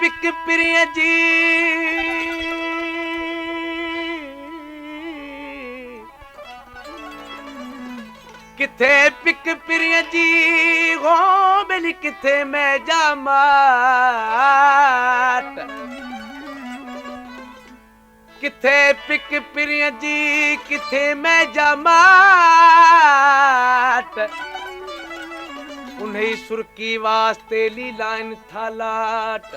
Pick प्रिय जी किथे pick प्रिय जी हो बेली किथे मैं जामाट किथे पिक प्रिय जी किथे मैं जामाट उन्हें सुर्की वास्ते लीलाइन थालाट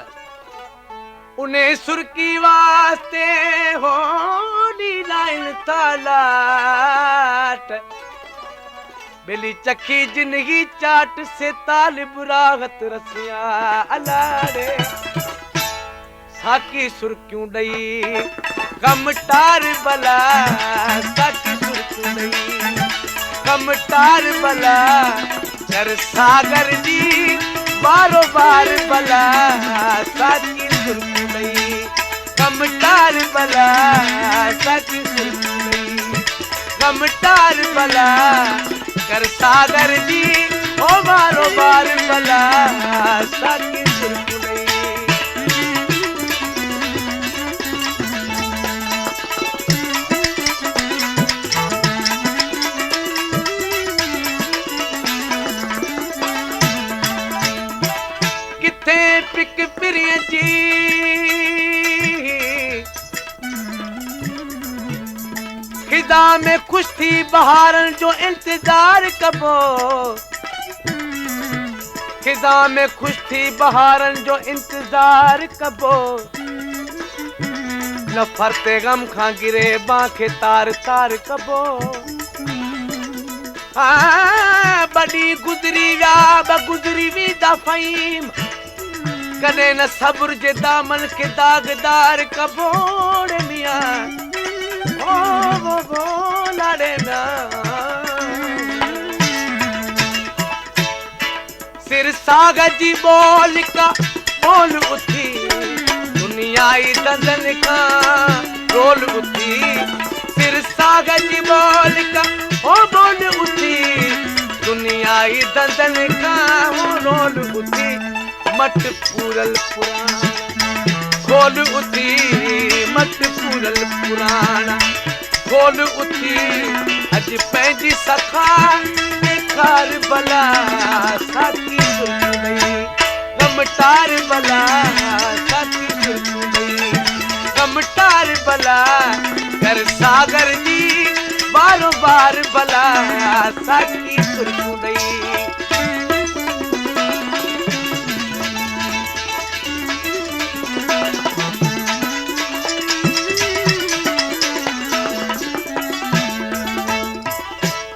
उन्हें सुर्की वास्ते हो लीलाइन थालाट बेली चखी जिंदगी चाट से ताल बुरागत रसिया अलारे साकी सुर्क्यों दई कम टार बला साकी सुर्क्यों दई कम टार बला कर सागर जी बारो बार बला साकी सुर्क्यों दई कम टार बला साकी सुर्क्यों दई कम टार बला कर सागर जी ओ बारो बार बला साकी सुर्क्यों दई किथे पिक प्रिय जी खिदा में खुश थी बहारन जो इंतजार कबो खिदा में खुश थी बहारन जो इंतजार कबो न फरते गम खां गिरे बांखे तार तार कबो बड़ी गुजरी व्या गुजरी वी दफ़ईम कदे न सब्र जे दामन के दागदार कबोड़ मियां वो लाड़े मियां सिर सागर जी बोल का बोल उठी दुनिया ही दंदन का रोल उठी सिर सागर जी बोल का ओ बोल उठी दुनिया ही दंदन का वो रोल उठी मट पूरल पुराना खोल उठी मट पूरल पुराना खोल उठी अज पैंजी सखा कार बला साकी सुर्क्यों दई गमटार बला साकी सुर्क्यों दई गमटार बला कर सागर जी बारो बार बला साकी सुर्क्यों दई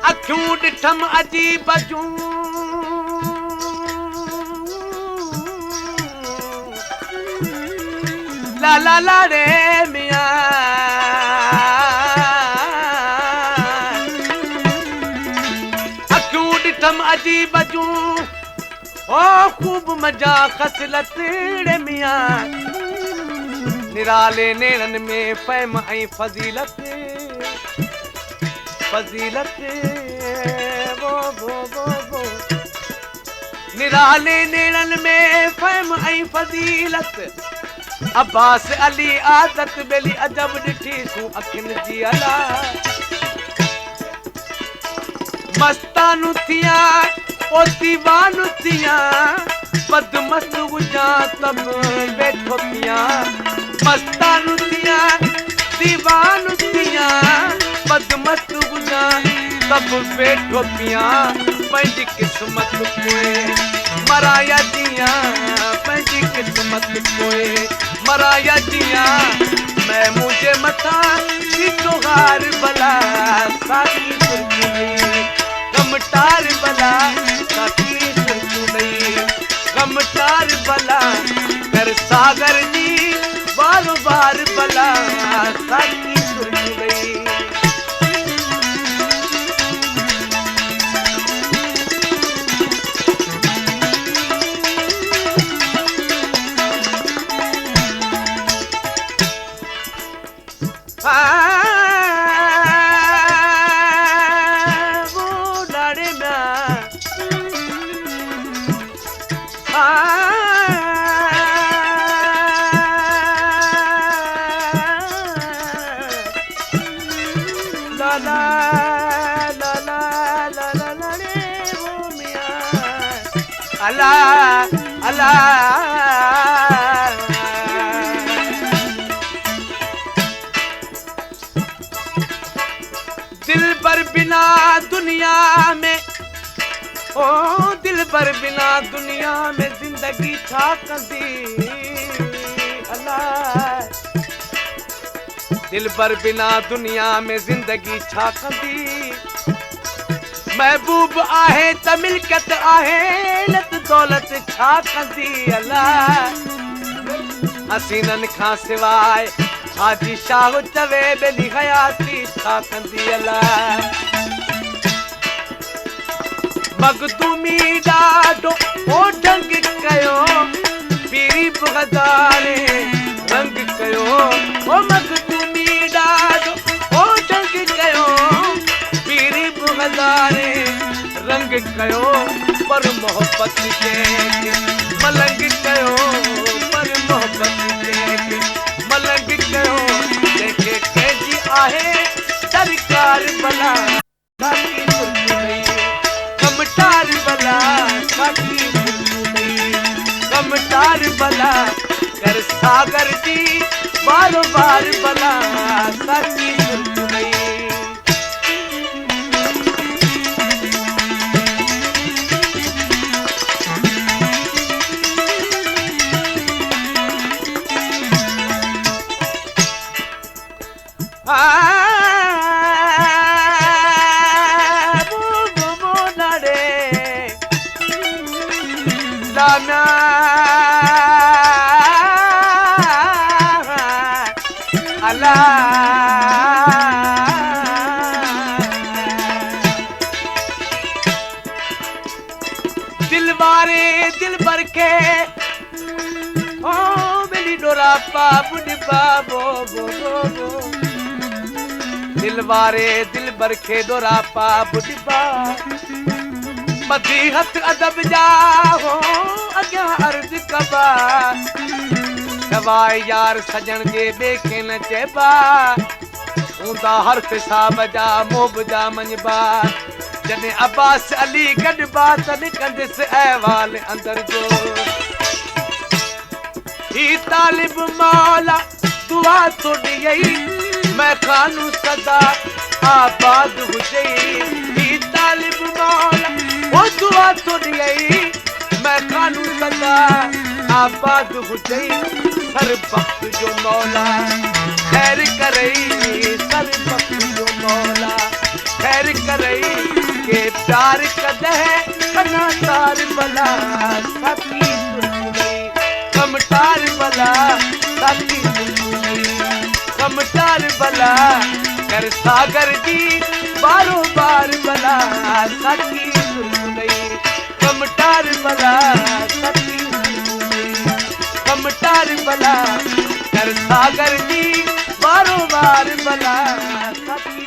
अखियूं ॾिठम अजीब जूं ला ला ला रे मियां अखियूं ॾिठम अजीब जूं ओ खूब मजा खसलत रे मियां निराले नेरन में फ़हम ऐं फज़ीलत फजीलत वो निराले नेड़न में फ़हम ऐं फजीलत अब्बास अली आदत बेली अजब ॾिठी तूं अखियुनि जी अला मस्तानू थिया ओ दीवानू थिया बदमस्त हुजां तब वेठो पिया मस्तानू थिया दीवानू थिया बदमस्त हुजां तब वेठो पिया पंहिंजी किस्मत पोइ मराया दियां पंहिंजी किस्मत पोइ मराया दियां मैं मुझे मथां सीटो हार बला साकी सुर्क्यों दई गमटार बला साकी सुर्क्यों दई गमटार बला कर सागर जी बार बार बला साकी सुर्क्यों दई वो लाड़े मियां अल्लाह अल्लाह। दिल पर बिना दुनिया में, ओ दिल पर बिना दुनिया में जिंदगी छा कंदी अल्लाह। दिल पर बिना दुनिया में जिंदगी छा कंदी। महबूब आहे त मिल्कत आहे लत दौलत छा कंदी अल्लाह। हसीनन खां सिवाय हाजी शाह चवे बेली हयाती छा कंदी अल्लाह। मखदूमी ॾाढो ओ ढंग कयो पीरी बग़दारे रंग कयो। ओ मखदूमी ॾाढो ओ ढंग कयो पीरी बग़दारे रंग कयो। पर मोहब्बत के मलंग कयो, पर मोहब्बत के मलंग कयो। देखे कैजी आहे सरकार भला साकी सुनी कमटार भला साकी सुनी कमटार भला कर सागर जी बार बार भला साकी सुनी। दिल वारे दिल भर के ओ मेरी डोरा बुढ़ी बाबो बो बो बो। दिल वारे दिल भर के डोरा बुढ़ी बा। मदीहत अदब जा हो अॻियां अर्ज़ कबा। सवाइ यार सजण जे ॿिए न चइबा। हूंदा हर हिसाब जा मोब जा मञबा। जॾहिं अब्बास अली गॾबा तॾहिं कंदसि अहवाल अंदर जो। ही तालिब मौला दुआ तो ॾियई मैं खानू सदा आबाद हुजई। ही तालिब मौला वो दुआ तो ॾियई मैं खानू सदा आबाद हुजई। सर वक्त जो मौला खैर करई, सर वक्त जो मौला खैर करई। के प्यार कदह कना तार भला साकी सुनी कमटार भला साकी सुनी कमटार भला कर सागर जी बारो बार भला साकी सुनी कमटार भला साकी सुनी कमटार भला कर सागर जी बारो बार भला साकी।